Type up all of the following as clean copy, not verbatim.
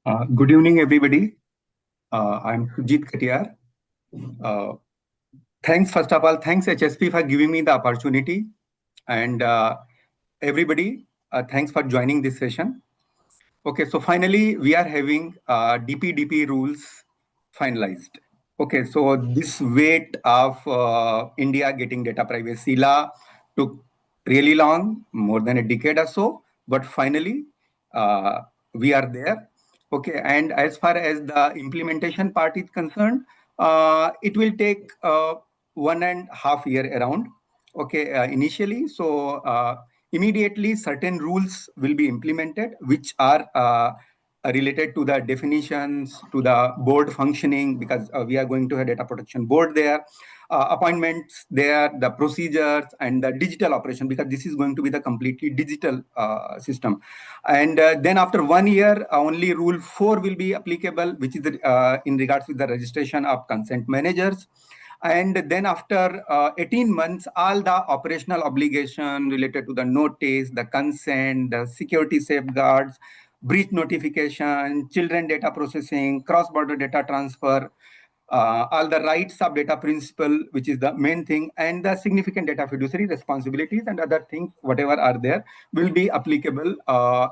Good evening, everybody. I'm Sujeet Katiyar. Uh, Thanks, first of all, thanks HSP for giving me the opportunity. And everybody, thanks for joining this session. Okay, so finally, we are having DPDP rules finalized. Okay, so this wait of India getting data privacy law took really long, more than a decade or so, but finally uh, we are there. Okay, and as far as the implementation part is concerned, it will take 1.5 years around. Okay, initially, so immediately certain rules will be implemented, which are related to the definitions, to the board functioning, because we are going to have data protection board there, appointments there, the procedures, and the digital operation, because this is going to be the completely digital system. And then after 1 year, only rule 4 will be applicable, which is in regards with the registration of consent managers. And then after 18 months, all the operational obligation related to the notice, the consent, the security safeguards, breach notification, children data processing, cross-border data transfer, all the rights of data principle, which is the main thing, and the significant data fiduciary responsibilities and other things, whatever are there, will be applicable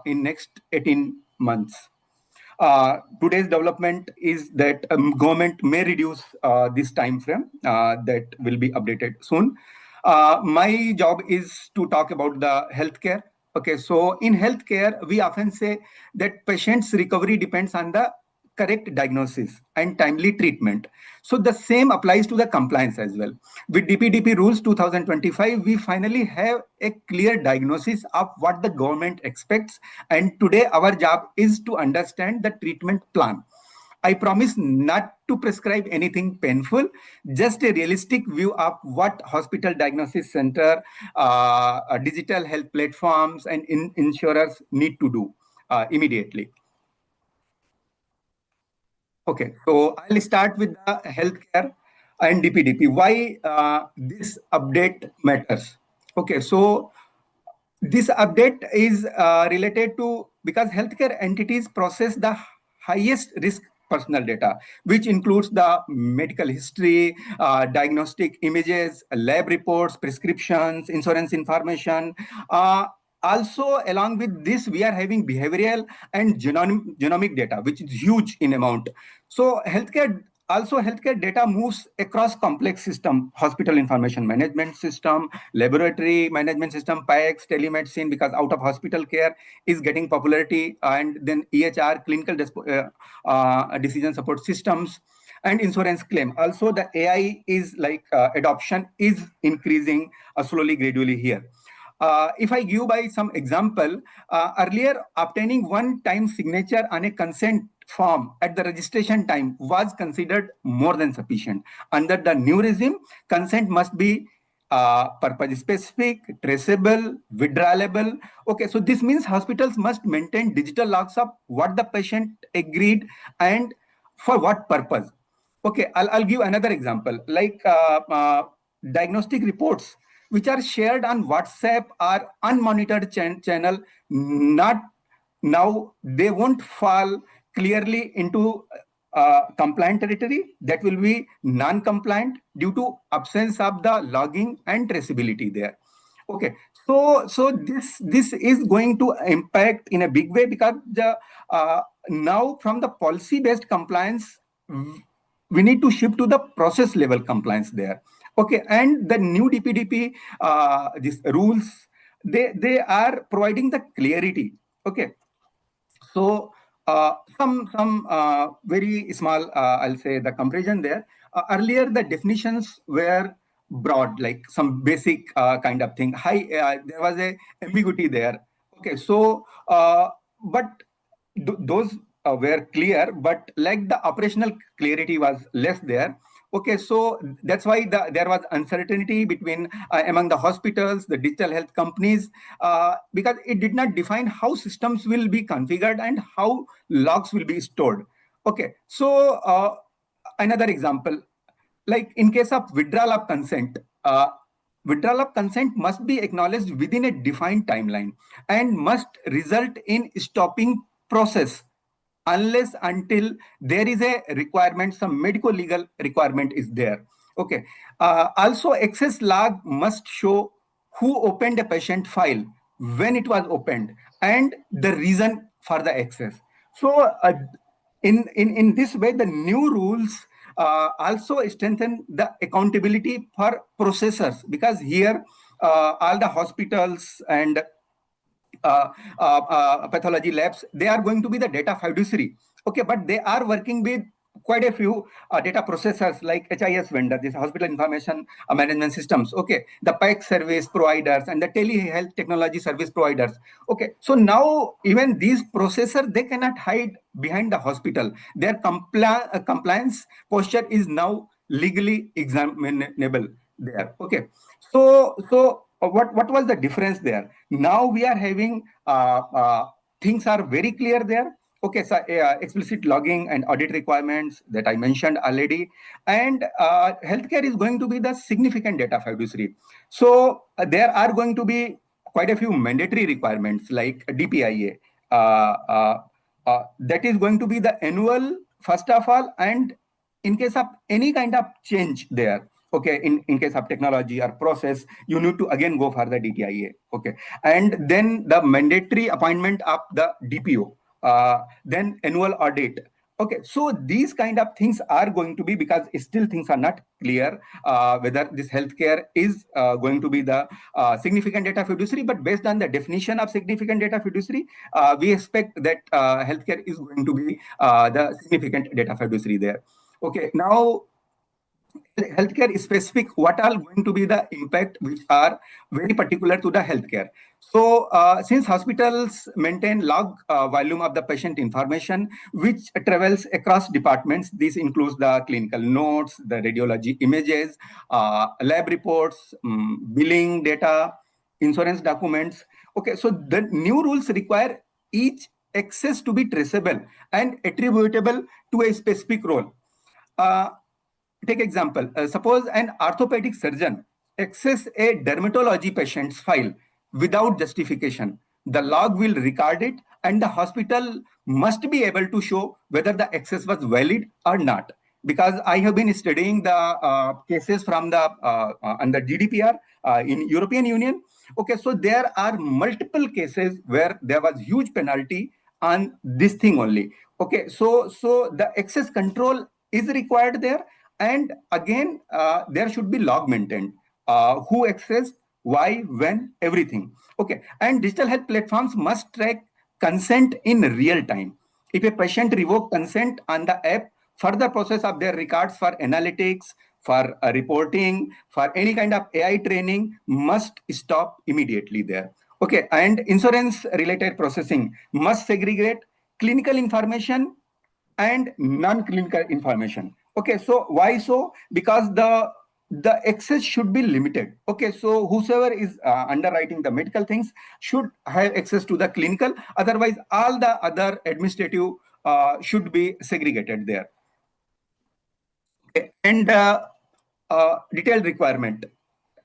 in next 18 months. Today's development is that government may reduce this time frame that will be updated soon. My job is to talk about the healthcare. Okay, so in healthcare, we often say that patient's recovery depends on the correct diagnosis and timely treatment. So the same applies to the compliance as well. With DPDP rules 2025, we finally have a clear diagnosis of what the government expects. And today our job is to understand the treatment plan. I promise not to prescribe anything painful, just a realistic view of what hospital diagnosis center, digital health platforms, and insurers need to do immediately. Okay, so I'll start with the healthcare and DPDP. Why this update matters? Okay, so this update is related to because healthcare entities process the highest risk personal data, which includes the medical history, diagnostic images, lab reports, prescriptions, insurance information. Also, along with this, we are having behavioral and genomic data, which is huge in amount. So healthcare data moves across complex system, hospital information management system, laboratory management system, PACS, telemedicine, because out of hospital care is getting popularity, and then EHR, clinical decision support systems, and insurance claim. Also, the AI is like adoption is increasing slowly, gradually here. If I give by some example, earlier obtaining one-time signature on a consent form at the registration time was considered more than sufficient. Under the new regime, consent must be purpose specific, traceable, withdrawable. Okay, so this means hospitals must maintain digital logs of what the patient agreed and for what purpose. Okay, I'll give another example, like diagnostic reports which are shared on WhatsApp or unmonitored channel, not now they won't fall clearly into compliant territory. That will be non-compliant due to absence of the logging and traceability there. Okay, so this is going to impact in a big way, because the now from the policy-based compliance, we need to shift to the process level compliance there. Okay, and the new DPDP these rules, they are providing the clarity. Okay, so some very small, I'll say the comparison there. Earlier, the definitions were broad, like some basic kind of thing. There was a ambiguity there. Okay, so but those were clear, but like the operational clarity was less there. Okay, so that's why there was uncertainty between among the hospitals, the digital health companies, because it did not define how systems will be configured and how logs will be stored. Okay, so another example, like in case of withdrawal of consent, withdrawal of consent must be acknowledged within a defined timeline and must result in stopping process unless until there is a requirement, some medical legal requirement is there. Okay. Also, access log must show who opened a patient file, when it was opened, and the reason for the access. So, in this way, the new rules also strengthen the accountability for processors, because here all the hospitals and pathology labs, they are going to be the data fiduciary. Okay, but they are working with quite a few data processors like HIS vendor, this hospital information management systems. Okay, the PAC service providers and the telehealth technology service providers. Okay, so now even these processors, they cannot hide behind the hospital. Their compliance posture is now legally examinable there. Okay, so what was the difference there? Now we are having things are very clear there. Okay, so explicit logging and audit requirements that I mentioned already, and healthcare is going to be the significant data fiduciary. So there are going to be quite a few mandatory requirements like DPIA. That is going to be the annual first of all, and in case of any kind of change there, okay, in case of technology or process, you need to again go for the DTIA. Okay, and then the mandatory appointment of the DPO, then annual audit. Okay, so these kind of things are going to be, because still things are not clear whether this healthcare is going to be the significant data fiduciary. But based on the definition of significant data fiduciary, we expect that healthcare is going to be the significant data fiduciary there. Okay, now healthcare specific, what are going to be the impact which are very particular to the healthcare. So since hospitals maintain log volume of the patient information which travels across departments, this includes the clinical notes, the radiology images, lab reports, billing data, insurance documents. Okay, so the new rules require each access to be traceable and attributable to a specific role. uh, Take example, suppose an orthopedic surgeon access a dermatology patient's file without justification. The log will record it, and the hospital must be able to show whether the access was valid or not. Because I have been studying the cases from the under GDPR in European Union. Okay, so there are multiple cases where there was huge penalty on this thing only. Okay, so the access control is required there, and again there should be log maintained, who accessed, why, when, everything. Okay, and digital health platforms must track consent in real time. If a patient revoke consent on the app, further process of their records for analytics, for reporting, for any kind of AI training must stop immediately there. Okay, and insurance related processing must segregate clinical information and non-clinical information. Okay, so why so? Because the access should be limited. Okay, so whosoever is underwriting the medical things should have access to the clinical. Otherwise, all the other administrative should be segregated there. Okay. And detailed requirement.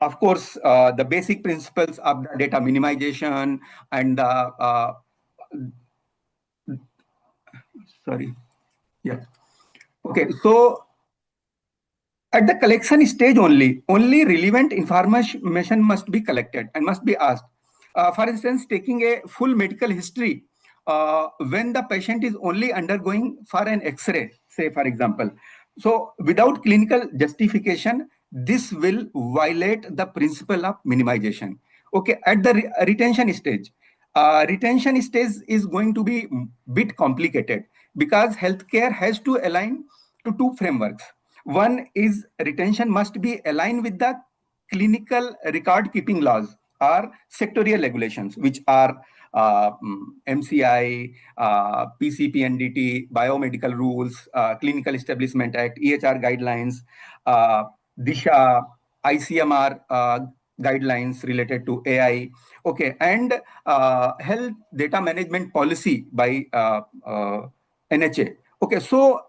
Of course, the basic principles of the data minimization and the sorry, yeah. Okay, so at the collection stage only relevant information must be collected and must be asked. For instance, taking a full medical history when the patient is only undergoing for an X-ray, say for example. So without clinical justification, this will violate the principle of minimization. Okay, at the retention stage is going to be bit complicated, because healthcare has to align to two frameworks. One is retention must be aligned with the clinical record keeping laws or sectorial regulations, which are MCI, PCPNDT, biomedical rules, Clinical Establishment Act, EHR guidelines, DISHA, ICMR guidelines related to AI. Okay, and health data management policy by NHA. Okay, so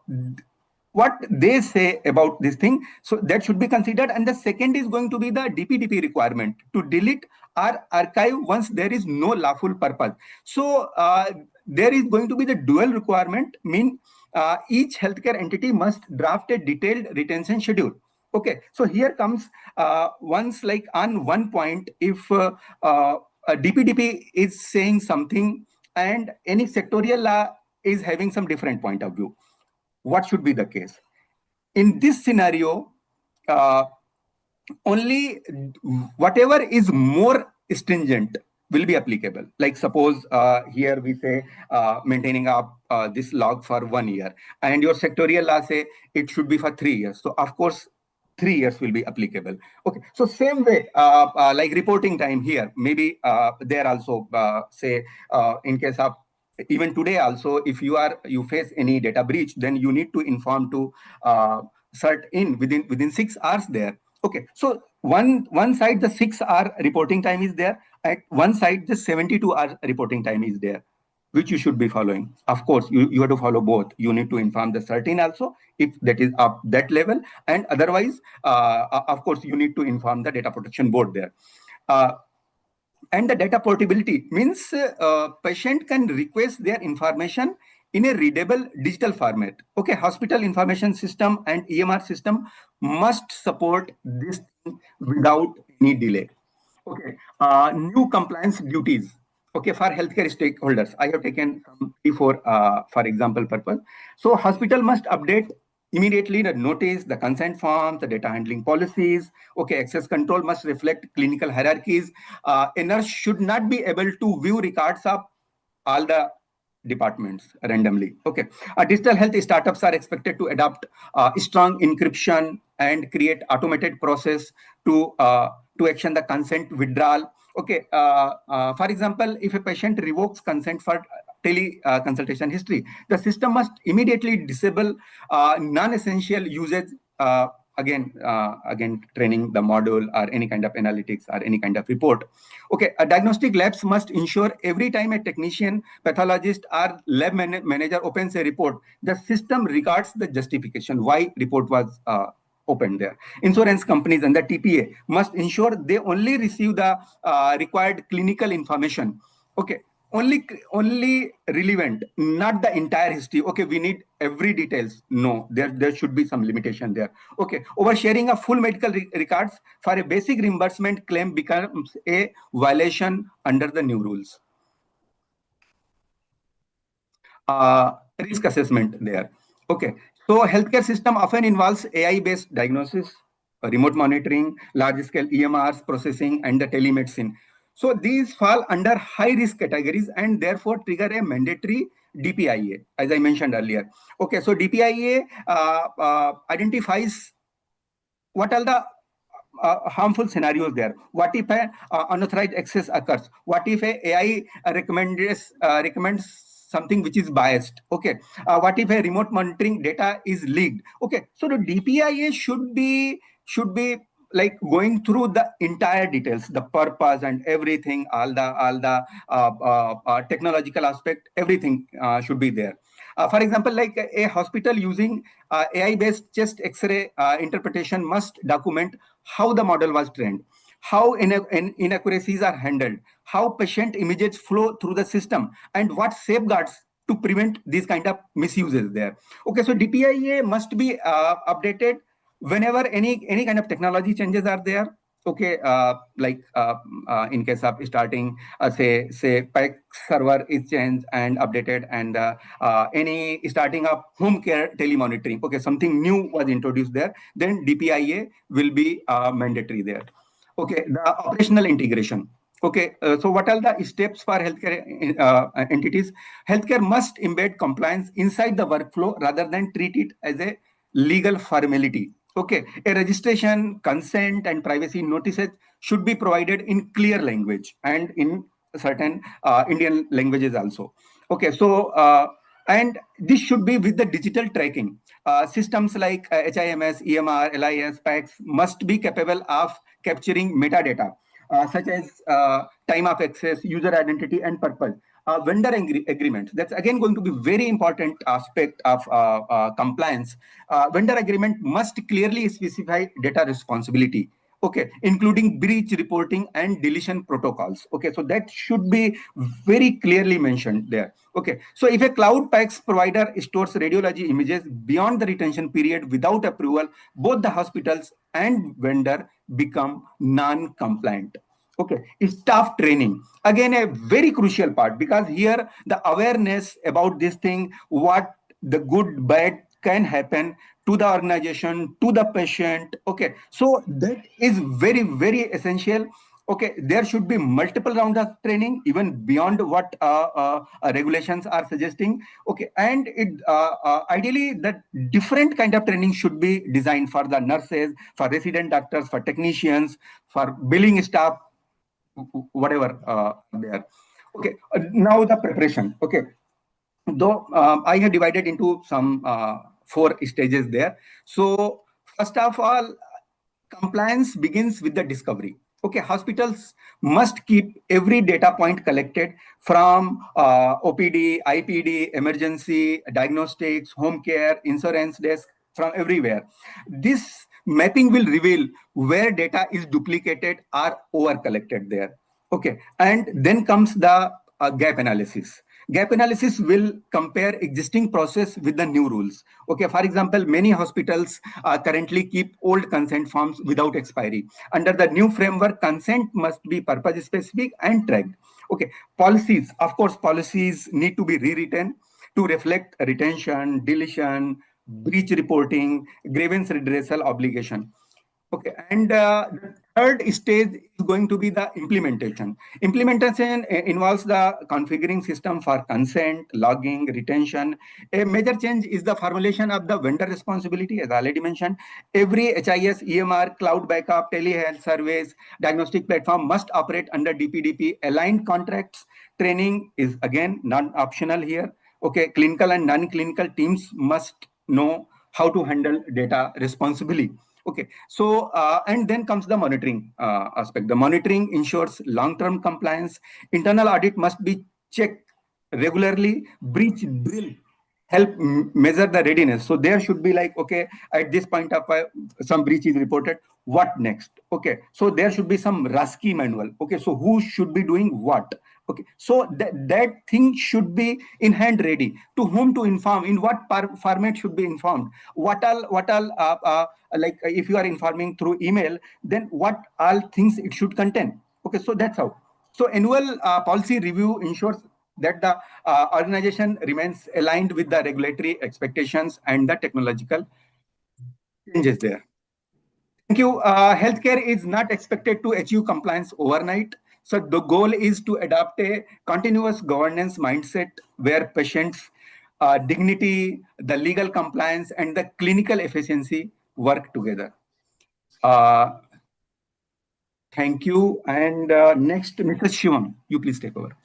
what they say about this thing, so that should be considered. And the second is going to be the DPDP requirement to delete or archive once there is no lawful purpose. So there is going to be the dual requirement, mean each healthcare entity must draft a detailed retention schedule. Okay, so here comes once, like on one point, if a DPDP is saying something and any sectorial law is having some different point of view, what should be the case? In this scenario, uh, only whatever is more stringent will be applicable. Like suppose here we say maintaining up this log for 1 year, and your sectorial law say it should be for 3 years. So of course, 3 years will be applicable. Okay, so same way, like reporting time here, maybe there also say in case of even today also, if you face any data breach, then you need to inform to cert in within 6 hours there. Okay, so one side the 6 hour reporting time is there, at one side the 72 hour reporting time is there, which you should be following. Of course, you have to follow both. You need to inform the certain also if that is up that level, and otherwise, of course, you need to inform the data protection board there. And the data portability means patient can request their information in a readable digital format. Okay, hospital information system and EMR system must support this thing without any delay. Okay, new compliance duties. Okay, for healthcare stakeholders, I have taken some before for example purpose. So hospital must update immediately the notice, the consent forms, the data handling policies. Okay, access control must reflect clinical hierarchies. A nurse should not be able to view records of all the departments randomly. Okay, digital health startups are expected to adopt strong encryption and create automated process to action the consent withdrawal. Okay, for example, if a patient revokes consent for tele consultation history, the system must immediately disable non-essential usage. Again, training the module or any kind of analytics or any kind of report. Okay, diagnostic labs must ensure every time a technician, pathologist, or lab manager opens a report, the system regards the justification why report was opened there. Insurance companies and the TPA must ensure they only receive the required clinical information. Okay, only relevant, not the entire history. Okay, we need every details. No, there should be some limitation there. Okay, oversharing of full medical records for a basic reimbursement claim becomes a violation under the new rules. Risk assessment there. Okay, so healthcare system often involves AI-based diagnosis, remote monitoring, large-scale EMRs processing, and the telemedicine. So these fall under high-risk categories and therefore trigger a mandatory DPIA, as I mentioned earlier. Okay, so DPIA identifies what are the harmful scenarios there. What if an unauthorized access occurs? What if a AI recommends something which is biased? Okay. What if a remote monitoring data is leaked? Okay. So the DPIA should be like going through the entire details, the purpose and everything, all the technological aspect, everything should be there. For example, like a hospital using AI-based chest X-ray interpretation must document how the model was trained, how inaccuracies are handled, how patient images flow through the system, and what safeguards to prevent these kind of misuses there. Okay, so DPIA must be updated whenever any kind of technology changes are there. Okay, in case of starting, say PAC server is changed and updated, and any starting up home care telemonitoring. Okay, something new was introduced there. Then DPIA will be mandatory there. Okay, the operational integration. Okay, so what are the steps for healthcare entities? Healthcare must embed compliance inside the workflow rather than treat it as a legal formality. Okay, a registration, consent, and privacy notices should be provided in clear language and in certain Indian languages also. Okay, so and this should be with the digital tracking. Systems like HIMS, EMR, LIS, PACS must be capable of capturing metadata such as time of access, user identity, and purpose. Vendor agreement, that's again going to be very important aspect of compliance. Vendor agreement must clearly specify data responsibility. okay, including breach reporting and deletion protocols. Okay, so that should be very clearly mentioned there. Okay, so if a cloud PACS provider stores radiology images beyond the retention period without approval, both the hospitals and vendor become non-compliant. Okay, staff training, again a very crucial part, because here the awareness about this thing, what the good bad can happen to the organization, to the patient. Okay, so that is very very essential. Okay, there should be multiple rounds of training even beyond what regulations are suggesting. Okay, and ideally that different kind of training should be designed for the nurses, for resident doctors, for technicians, for billing staff, whatever there. Okay, now the preparation. Okay, though I have divided into some four stages there. So first of all, compliance begins with the discovery. Okay, hospitals must keep every data point collected from OPD, IPD, emergency, diagnostics, home care, insurance desk, from everywhere. This mapping will reveal where data is duplicated or over collected there. Okay, and then comes the gap analysis. Gap analysis will compare existing process with the new rules. Okay, for example, many hospitals currently keep old consent forms without expiry. Under the new framework, consent must be purpose specific and tracked. Okay, policies, of course, policies need to be rewritten to reflect retention, deletion, breach reporting, grievance redressal obligation. Okay, and the third stage is going to be the implementation. Implementation involves the configuring system for consent, logging, retention. A major change is the formulation of the vendor responsibility, as I already mentioned. Every HIS, EMR, cloud backup, telehealth service, diagnostic platform must operate under DPDP aligned contracts. Training is again not optional here. Okay, clinical and non-clinical teams must know how to handle data responsibly. Okay, so and then comes the monitoring aspect. The monitoring ensures long-term compliance. Internal audit must be checked regularly. Breach drill help measure the readiness. So there should be like, okay, at this point of some breach is reported, what next? Okay, so there should be some RASCI manual. Okay, so who should be doing what? Okay, so that thing should be in hand ready. To whom to inform, in what format should be informed, what all like if you are informing through email, then what all things it should contain. Okay, so that's how. So annual policy review ensures that the organization remains aligned with the regulatory expectations and the technological changes there. Thank you. Healthcare is not expected to achieve compliance overnight. So the goal is to adopt a continuous governance mindset where patients' dignity, the legal compliance, and the clinical efficiency work together. Uh, Thank you. And next, Mr. Shivam, you please take over.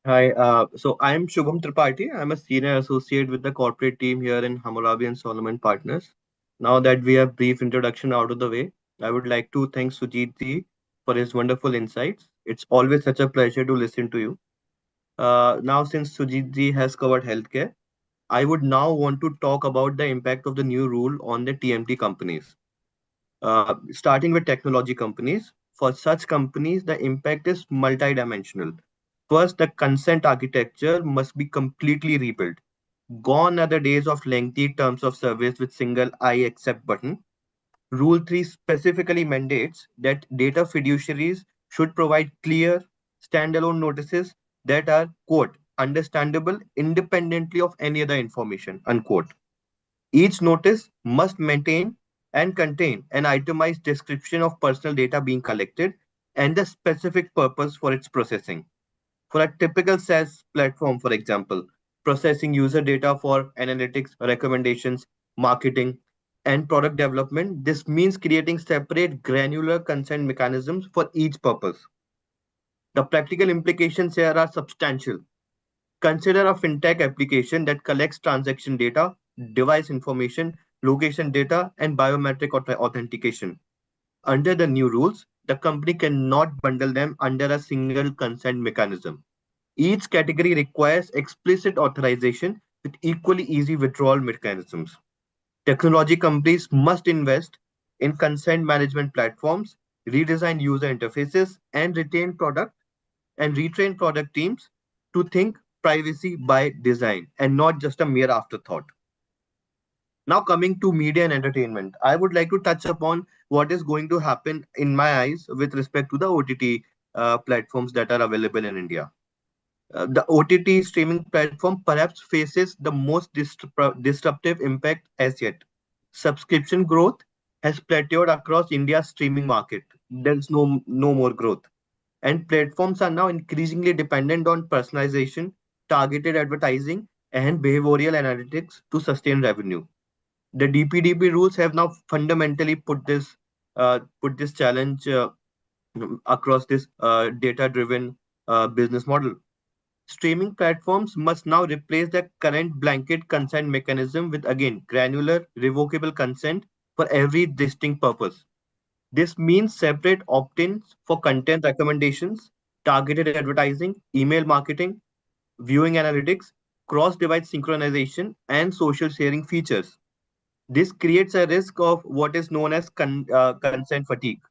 Hi, so I'm Shubham Tripathi. I'm a senior associate with the corporate team here in Hammurabi and Solomon Partners. Now that we have brief introduction out of the way, I would like to thank Sujeet ji for his wonderful insights. It's always such a pleasure to listen to you. Now, since Sujeet ji has covered healthcare, I would now want to talk about the impact of the new rule on the TMT companies. Starting with technology companies, for such companies, the impact is multidimensional. First, the consent architecture must be completely rebuilt. Gone are the days of lengthy terms of service with single I accept button. Rule 3 specifically mandates that data fiduciaries should provide clear, standalone notices that are, quote, understandable independently of any other information, unquote. Each notice must maintain and contain an itemized description of personal data being collected and the specific purpose for its processing. For a typical SaaS platform, for example, processing user data for analytics, recommendations, marketing, and product development, this means creating separate granular consent mechanisms for each purpose. The practical implications here are substantial. Consider a fintech application that collects transaction data, device information, location data, and biometric authentication. Under the new rules, the company cannot bundle them under a single consent mechanism. Each category requires explicit authorization with equally easy withdrawal mechanisms. Technology companies must invest in consent management platforms, redesign user interfaces, and retrain product teams to think privacy by design and not just a mere afterthought. Now, coming to media and entertainment, I would like to touch upon what is going to happen in my eyes with respect to the OTT platforms that are available in India. The OTT streaming platform perhaps faces the most disruptive impact as yet. Subscription growth has plateaued across India's streaming market. There's no more growth. And platforms are now increasingly dependent on personalization, targeted advertising, and behavioral analytics to sustain revenue. The DPDP rules have now fundamentally put this challenge across this data-driven business model. Streaming platforms must now replace the current blanket consent mechanism with again granular, revocable consent for every distinct purpose. This means separate opt ins for content recommendations, targeted advertising, email marketing, viewing analytics, cross device synchronization, and social sharing features. This creates a risk of what is known as consent fatigue.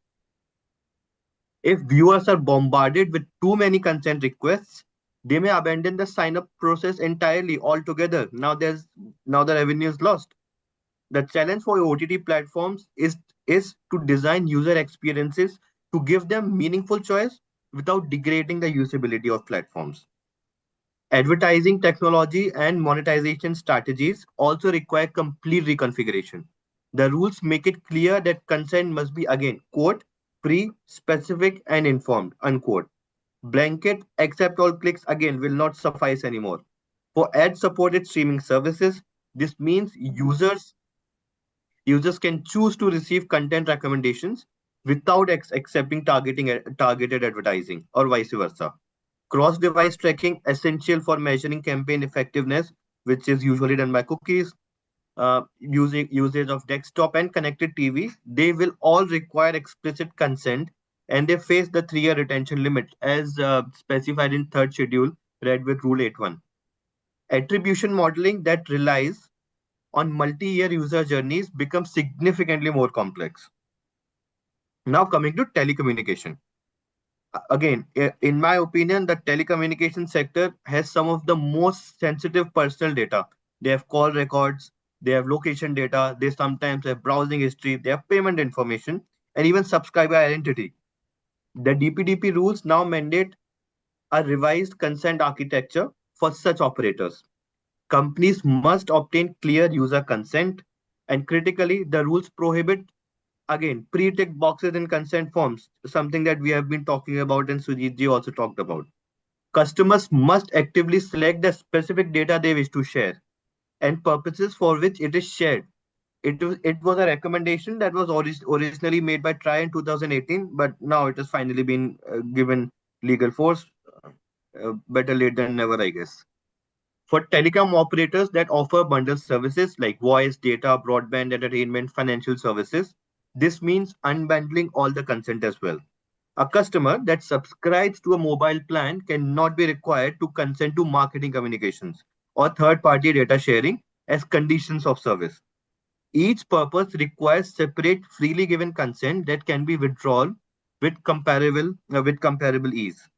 If viewers are bombarded with too many consent requests, they may abandon the sign up process entirely altogether. Now the revenue is lost. The challenge for OTT platforms is to design user experiences to give them meaningful choice without degrading the usability of platforms. Advertising technology and monetization strategies also require complete reconfiguration. The rules make it clear that consent must be again, quote, pre, specific, and informed, unquote. Blanket accept all clicks again will not suffice anymore. For ad supported streaming services, this means users can choose to receive content recommendations without accepting targeted advertising or vice versa. Cross device tracking essential for measuring campaign effectiveness, which is usually done by cookies, using usage of desktop and connected TV. They will all require explicit consent, and they face the 3-year retention limit as specified in third schedule read with Rule 81. Attribution modeling that relies on multi-year user journeys becomes significantly more complex. Now coming to telecommunication. Again, in my opinion, the telecommunication sector has some of the most sensitive personal data. They have call records, they have location data, they sometimes have browsing history, they have payment information, and even subscriber identity. The DPDP rules now mandate a revised consent architecture for such operators. Companies must obtain clear user consent, and critically, the rules prohibit again pre-tick boxes in consent forms, something that we have been talking about and Sujeet ji also talked about. Customers must actively select the specific data they wish to share and purposes for which it is shared. It was a recommendation that was originally made by TRI in 2018, but now it has finally been given legal force. Better late than never, I guess. For telecom operators that offer bundled services like voice, data, broadband, entertainment, financial services, this means unbundling all the consent as well. A customer that subscribes to a mobile plan cannot be required to consent to marketing communications or third party data sharing as conditions of service. Each purpose requires separate, freely given consent that can be withdrawn with comparable ease.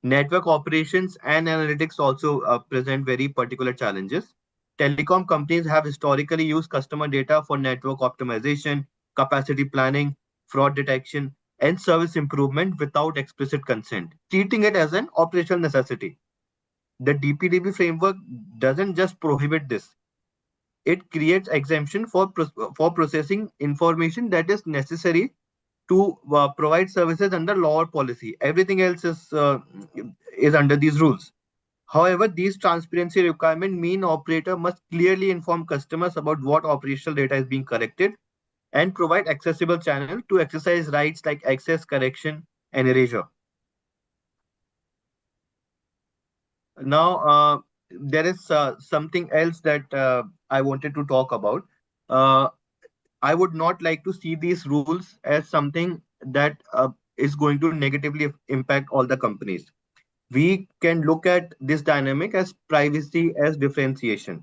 Network operations and analytics also present very particular challenges. Telecom companies have historically used customer data for network optimization, capacity planning, fraud detection, and service improvement without explicit consent, treating it as an operational necessity. The DPDP framework doesn't just prohibit this, it creates exemption for processing information that is necessary to provide services under law or policy. Everything else is under these rules. However, these transparency requirements mean operator must clearly inform customers about what operational data is being collected and provide accessible channel to exercise rights like access, correction, and erasure. Now, there is something else that I wanted to talk about. Uh, I would not like to see these rules as something that is going to negatively impact all the companies. We can look at this dynamic as privacy as differentiation.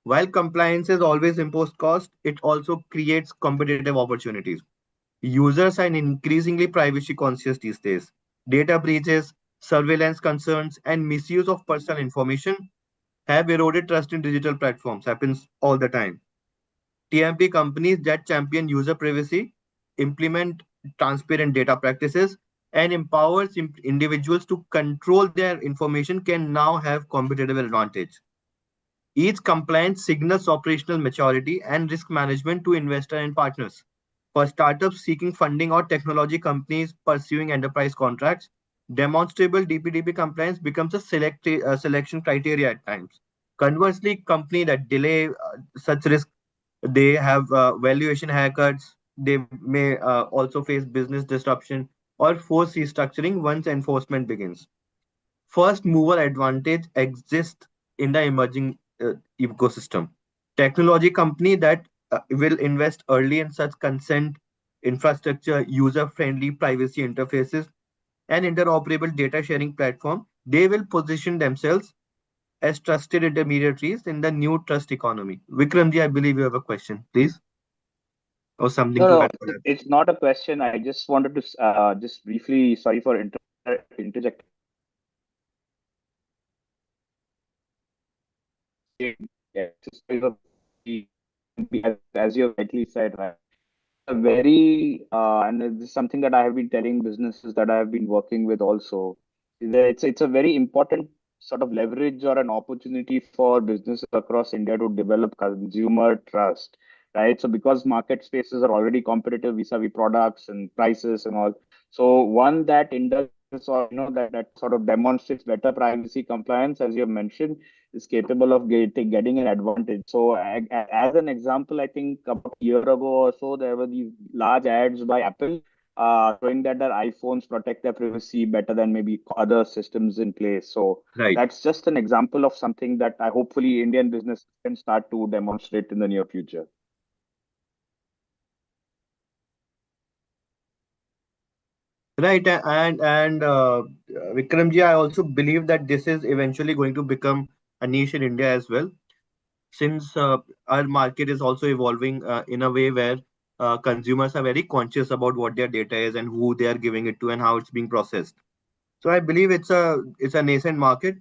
While compliance is always imposed cost, it also creates competitive opportunities. Users are increasingly privacy conscious these days. Data breaches, surveillance concerns, and misuse of personal information have eroded trust in digital platforms. Happens all the time. TMP companies that champion user privacy, implement transparent data practices, and empowers individuals to control their information can now have competitive advantage. Each compliance signals operational maturity and risk management to investors and partners. For startups seeking funding or technology companies pursuing enterprise contracts, demonstrable DPDP compliance becomes a selection criteria at times. Conversely, companies that delay such risk, they have valuation haircuts, they may also face business disruption or force restructuring once enforcement begins. First mover advantage exists in the emerging ecosystem. Technology company that will invest early in such consent infrastructure, user-friendly privacy interfaces, and interoperable data sharing platform, they will position themselves as trusted intermediaries in the new trust economy. Vikramji, I believe you have a question, please, or something No, to no, add for that. it's not a question. I just wanted to just briefly, sorry for interjecting. As you rightly said, right? A very and this is something that I have been telling businesses that I have been working with also. Is that it's a very important sort of leverage or an opportunity for businesses across India to develop consumer trust, right? So because market spaces are already competitive vis-a-vis products and prices and all, so one that industries or that sort of demonstrates better privacy compliance, as you have mentioned, is capable of getting an advantage. So, as an example, I think about a year ago or so, there were these large ads by Apple showing that their iPhones protect their privacy better than maybe other systems in place. So, Right. that's just an example of something that I hopefully Indian business can start to demonstrate in the near future. Right, Vikramji, I also believe that this is eventually going to become a niche in India as well, since our market is also evolving in a way where consumers are very conscious about what their data is and who they are giving it to and how it's being processed. So I believe it's a nascent market.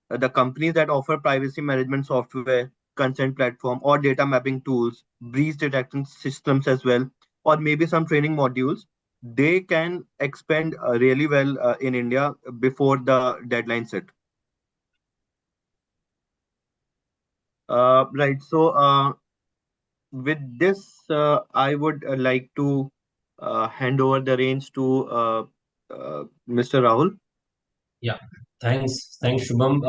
The companies that offer privacy management software, consent platform, or data mapping tools, breach detection systems as well, or maybe some training modules, they can expand really well in India before the deadline set. Right. So with this, I would like to hand over the reins to Mr. Rahul. Yeah, thanks, Shubham.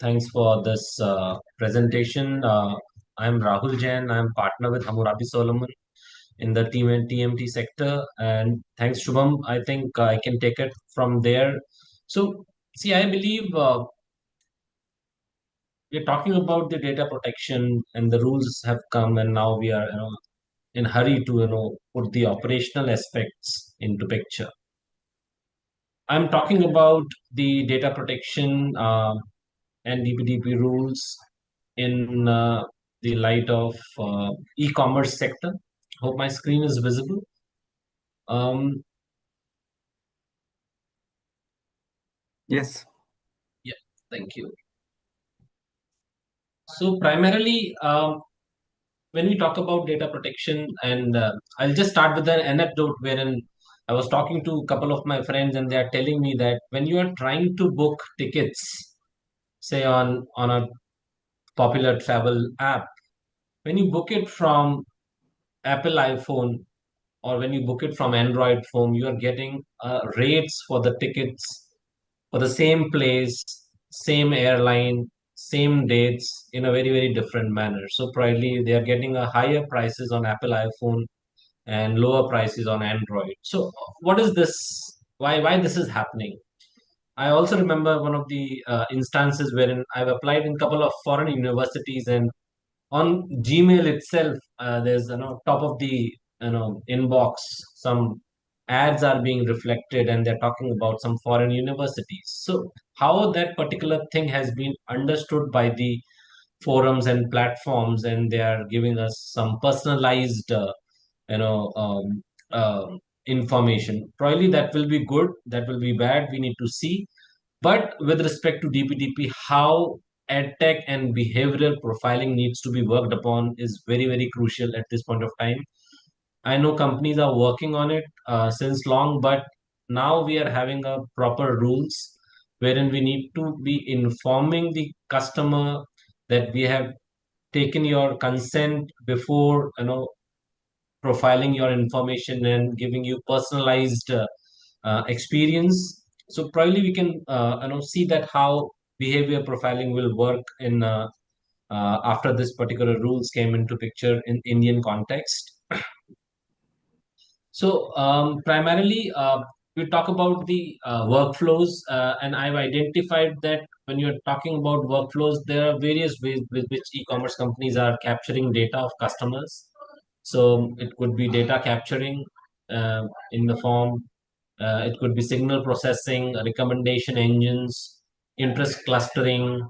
Thanks for this presentation. I'm Rahul Jain. I'm partner with Hammurabi Solomon in the TMT sector. And thanks, Shubham. I think I can take it from there. So, see, I believe we're talking about the data protection and the rules have come, and now we are, in hurry to, put the operational aspects into picture. I'm talking about the data protection and DPDP rules in the light of e-commerce sector. Hope my screen is visible. Um, Yes. yeah, thank you. So primarily, when we talk about data protection, and I'll just start with an anecdote wherein I was talking to a couple of my friends, and they are telling me that when you are trying to book tickets, say on a popular travel app, when you book it from Apple iPhone or when you book it from Android phone, you are getting rates for the tickets for the same place, same airline, same dates in a very, very different manner. So probably they are getting a higher prices on Apple iPhone and lower prices on Android. So what is this? Why this is happening? I also remember one of the instances wherein I've applied in a couple of foreign universities, and on Gmail itself, there's top of the inbox, some ads are being reflected, and they're talking about some foreign universities. So how that particular thing has been understood by the forums and platforms, and they are giving us some personalized you know information. Probably that will be good, that will be bad, we need to see. But with respect to DPDP, how edtech and behavioral profiling needs to be worked upon is very, very crucial at this point of time. I know companies are working on it since long, but now we are having a proper rules wherein we need to be informing the customer that we have taken your consent before profiling your information and giving you personalized experience. So probably we can see that how behavior profiling will work in after this particular rules came into picture in Indian context. So primarily, we talk about the workflows, and I've identified that when you're talking about workflows, there are various ways with which e-commerce companies are capturing data of customers. So it could be data capturing in the form, it could be signal processing, recommendation engines, interest clustering,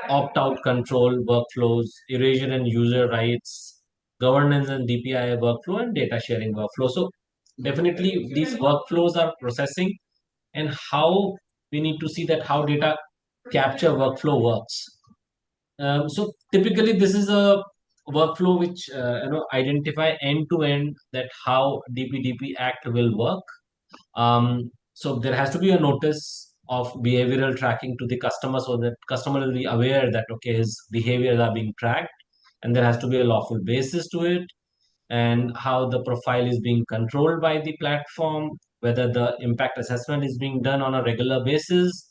opt-out control workflows, erasure and user rights, governance and DPI workflow, and data sharing workflow. So definitely these workflows are processing, and how we need to see that how data capture workflow works. So typically this is a workflow which identify end to end that how DPDP Act will work. So there has to be a notice of behavioral tracking to the customer so that customer will be aware that okay, his behaviors are being tracked, and there has to be a lawful basis to it, and how the profile is being controlled by the platform, whether the impact assessment is being done on a regular basis,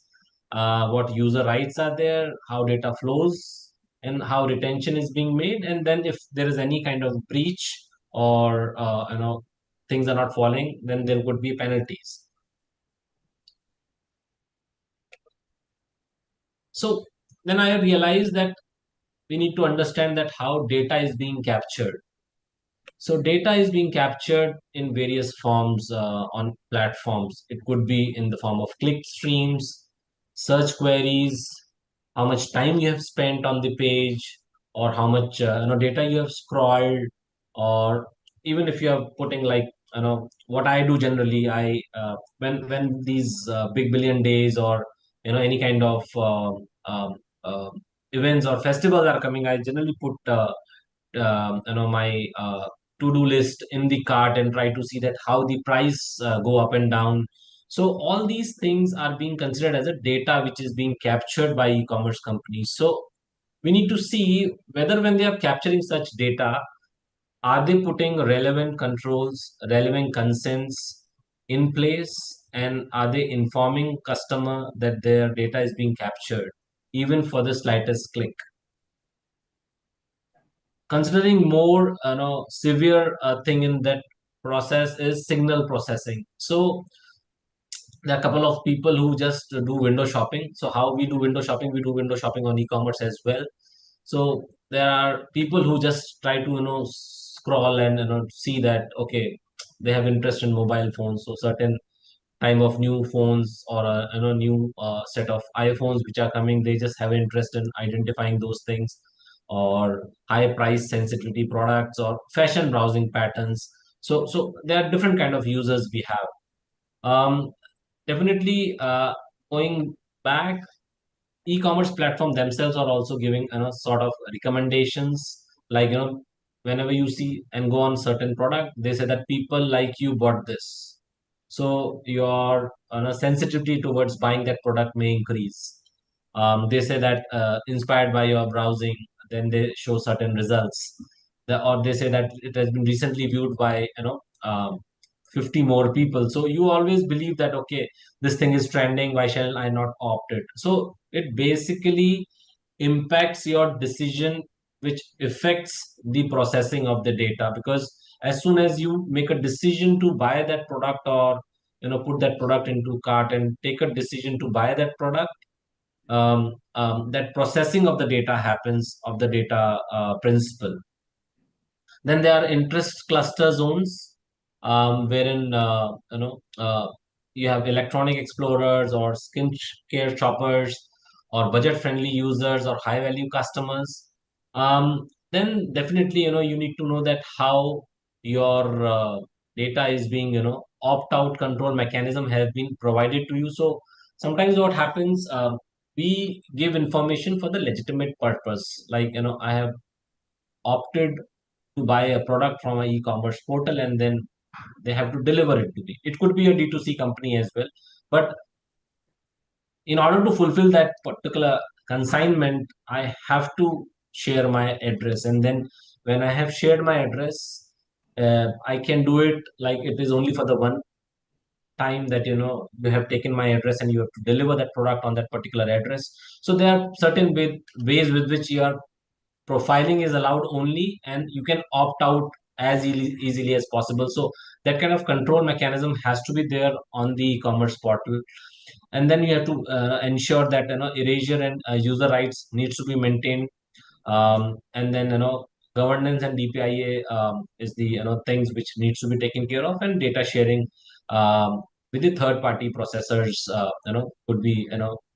what user rights are there, how data flows, and how retention is being made, and then if there is any kind of breach or things are not following, then there could be penalties. So then I realized that we need to understand that how data is being captured. So data is being captured in various forms on platforms. It could be in the form of click streams, search queries, how much time you have spent on the page, or how much data you have scrolled, or even if you are putting like what I do generally, I when these big billion days or any kind of uh, events or festivals are coming, I generally put my to-do list in the cart and try to see that how the price go up and down. So all these things are being considered as a data which is being captured by e-commerce companies. So we need to see whether when they are capturing such data, are they putting relevant controls, relevant consents in place, and are they informing customer that their data is being captured even for the slightest click. Considering more severe thing in that process is signal processing. So there are a couple of people who just do window shopping. So how we do window shopping, we do window shopping on e-commerce as well. So there are people who just try to scroll and see that okay, they have interest in mobile phones, so certain time of new phones or a new set of iPhones which are coming, they just have interest in identifying those things, or high price sensitivity products or fashion browsing patterns. So there are different kind of users we have. Definitely going back, e-commerce platform themselves are also giving sort of recommendations, like whenever you see and go on certain product, they say that people like you bought this, so your sensitivity towards buying that product may increase. They say that inspired by your browsing, then they show certain results. Or they say that it has been recently viewed by 50 more people. So you always believe that okay, this thing is trending, why shall I not opt it? So it basically impacts your decision, which affects the processing of the data, because as soon as you make a decision to buy that product, or put that product into cart and take a decision to buy that product, that processing of the data happens of the data principle. Then there are interest cluster zones, wherein you have electronic explorers or skin care shoppers or budget friendly users or high value customers. then definitely, you need to know that how your data is being, opt-out control mechanism has been provided to you. So sometimes what happens, we give information for the legitimate purpose. Like, I have opted to buy a product from an e-commerce portal, and then they have to deliver it to me. It could be a D2C company as well. But in order to fulfill that particular consignment, I have to share my address. And then when I have shared my address, I can do it like it is only for the one time that you have taken my address and you have to deliver that product on that particular address. So there are certain ways with which your profiling is allowed only, and you can opt out as easily as possible. So that kind of control mechanism has to be there on the e-commerce portal. And then you have to ensure that erasure and user rights needs to be maintained. And then governance and DPIA is the things which needs to be taken care of. And data sharing with the third party processors, could be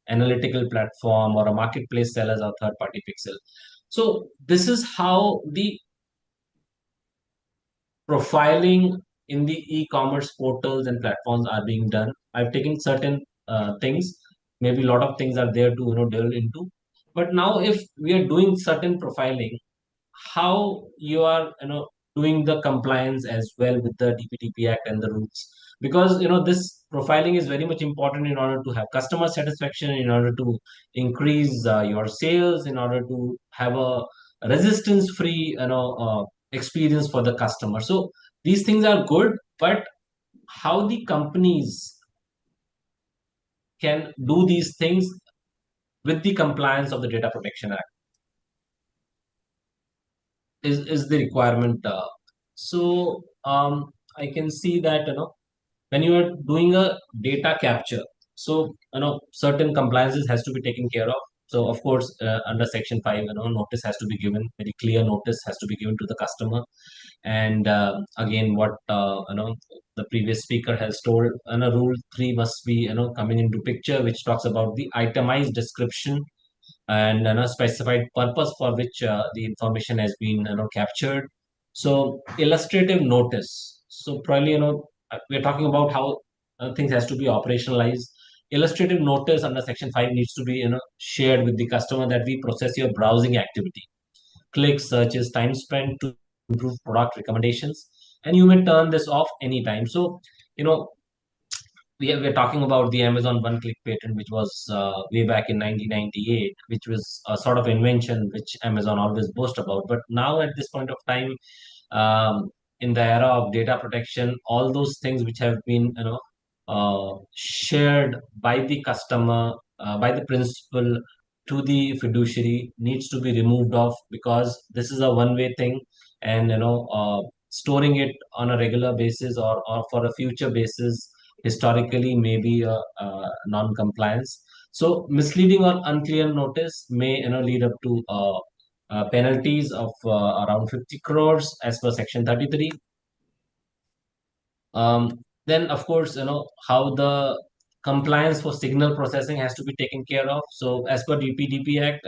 analytical platform or a marketplace sellers or third party pixel. So this is how the profiling in the e-commerce portals and platforms are being done. I've taken certain things. Maybe a lot of things are there to delve into. But now, if we are doing certain profiling, how you are doing the compliance as well with the DPDP Act and the rules, because this profiling is very much important in order to have customer satisfaction, in order to increase your sales, in order to have a resistance free experience for the customer. So these things are good, but how the companies can do these things with the compliance of the Data Protection Act is the requirement. So I can see that when you are doing a data capture, so certain compliances has to be taken care of. So of course, under Section 5, notice has to be given. Very clear notice has to be given to the customer. And again, what the previous speaker has told, Rule 3 must be coming into picture, which talks about the itemized description and specified purpose for which the information has been captured. So illustrative notice. So probably we're talking about how things has to be operationalized. Illustrative notice under Section 5 needs to be shared with the customer that we process your browsing activity, clicks, searches, time spent to improve product recommendations, and you may turn this off anytime. So you know we're talking about the Amazon one-click patent, which was way back in 1998, which was a sort of invention which Amazon always boast about. But now, at this point of time, in the era of data protection, all those things which have been shared by the customer, by the principal to the fiduciary, needs to be removed off, because this is a one-way thing. And storing it on a regular basis, or for a future basis, historically maybe a non-compliance. So misleading or unclear notice may lead up to penalties of around 50 crores as per Section 33. Then of course, how the compliance for signal processing has to be taken care of. So as per DPDP Act,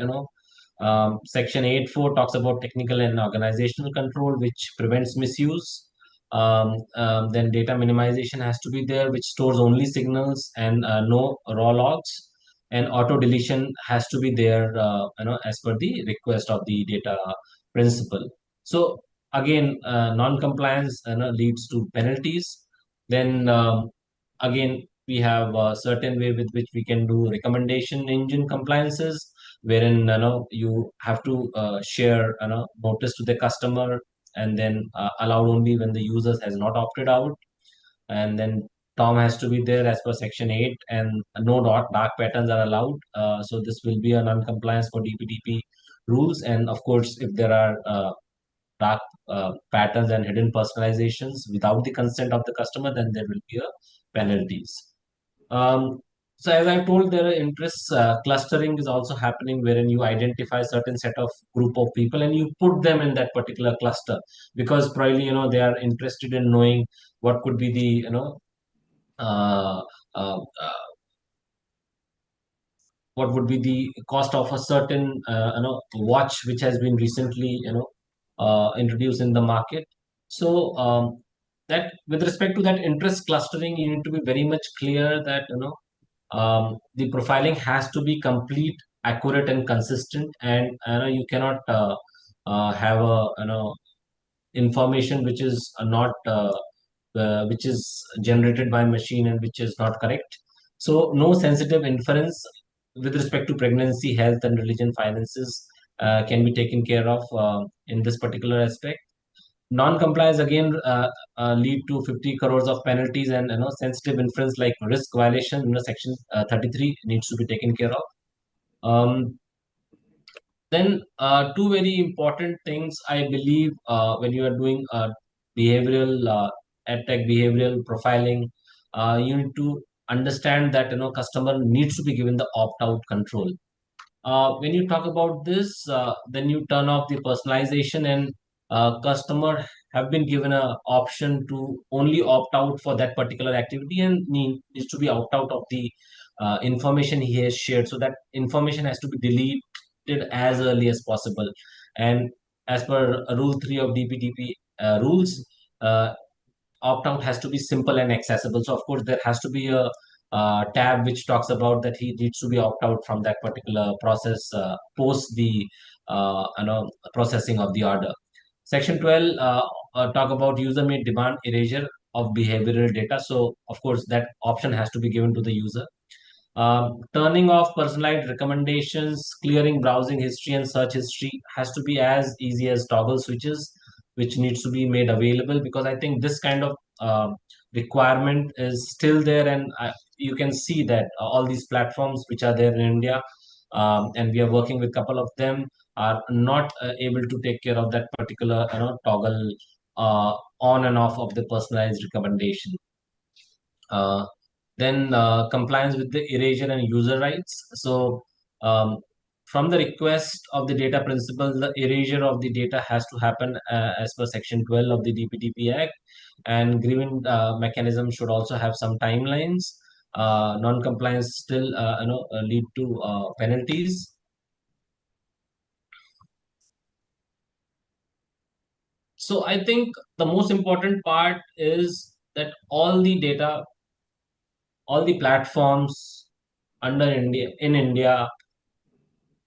Section 8.4 talks about technical and organizational control, which prevents misuse. Then data minimization has to be there, which stores only signals and no raw logs. And auto deletion has to be there, as per the request of the data principal. So again, non-compliance leads to penalties. Then again, we have a certain way with which we can do recommendation engine compliances, wherein you have to share notice to the customer, and then allowed only when the users has not opted out. And then Tom has to be there as per Section 8, and no dark patterns are allowed. So this will be a non-compliance for DPDP rules. And of course, if there are dark patterns and hidden personalizations without the consent of the customer, then there will be a penalties. So as I told, there are interests clustering is also happening, wherein you identify certain set of group of people and you put them in that particular cluster, because probably they are interested in knowing what could be the uh, uh, what would be the cost of a certain watch which has been recently introduced in the market. So that with respect to that interest clustering, you need to be very much clear that the profiling has to be complete, accurate, and consistent, and you cannot have a information which is not which is generated by machine and which is not correct. So no sensitive inference with respect to pregnancy, health, and religion finances can be taken care of in this particular aspect. Non-compliance again lead to 50 crores of penalties, and sensitive inference like risk violation, section 33 needs to be taken care of. Then two very important things I believe when you are doing behavioral tech behavioral profiling, you need to understand that customer needs to be given the opt-out control. When you talk about this, then you turn off the personalization, and customer have been given a option to only opt out for that particular activity and needs to be opt out of the information he has shared. So that information has to be deleted as early as possible. And as per Rule 3 of DPDP rules, uh, opt out has to be simple and accessible. So of course there has to be a tab which talks about that he needs to be opt out from that particular process post the processing of the order. Section 12 talk about user may demand erasure of behavioral data. So of course that option has to be given to the user. Turning off personalized recommendations, clearing browsing history and search history has to be as easy as toggle switches, which needs to be made available, because I think this kind of requirement is still there, and you can see that all these platforms which are there in India, and we are working with a couple of them, are not able to take care of that particular toggle on and off of the personalized recommendation. Then compliance with the erasure and user rights. So from the request of the data principal, the erasure of the data has to happen as per Section 12 of the DPDP Act, and grievance mechanism should also have some timelines. Non-compliance still lead to penalties. So I think the most important part is that all the data, all the platforms under India in India,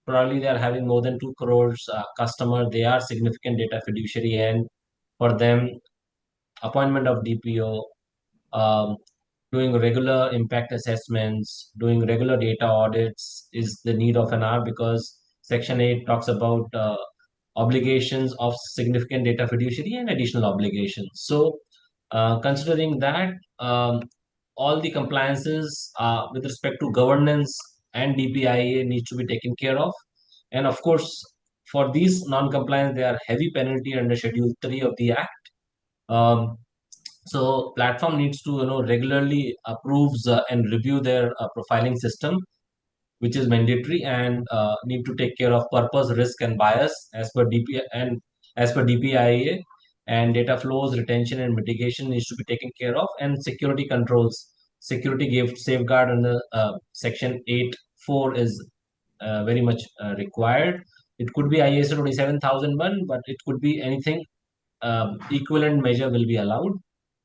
probably they are having more than 2 crores customer. They are significant data fiduciary, and for them, appointment of DPO, um, doing regular impact assessments, doing regular data audits is the need of an hour, because Section 8 talks about obligations of significant data fiduciary and additional obligations. So, considering that, all the compliances with respect to governance and DPIA needs to be taken care of. And of course, for these non-compliance, there are heavy penalty under Schedule 3 of the Act. Um, so platform needs to regularly approves and review their profiling system, which is mandatory, and need to take care of purpose, risk, and bias as per DP and as per DPIA, and data flows, retention, and mitigation needs to be taken care of, and security controls, security gift safeguard under Section 8(4) is very much required. It could be ISO 27001, but it could be anything. Equivalent measure will be allowed.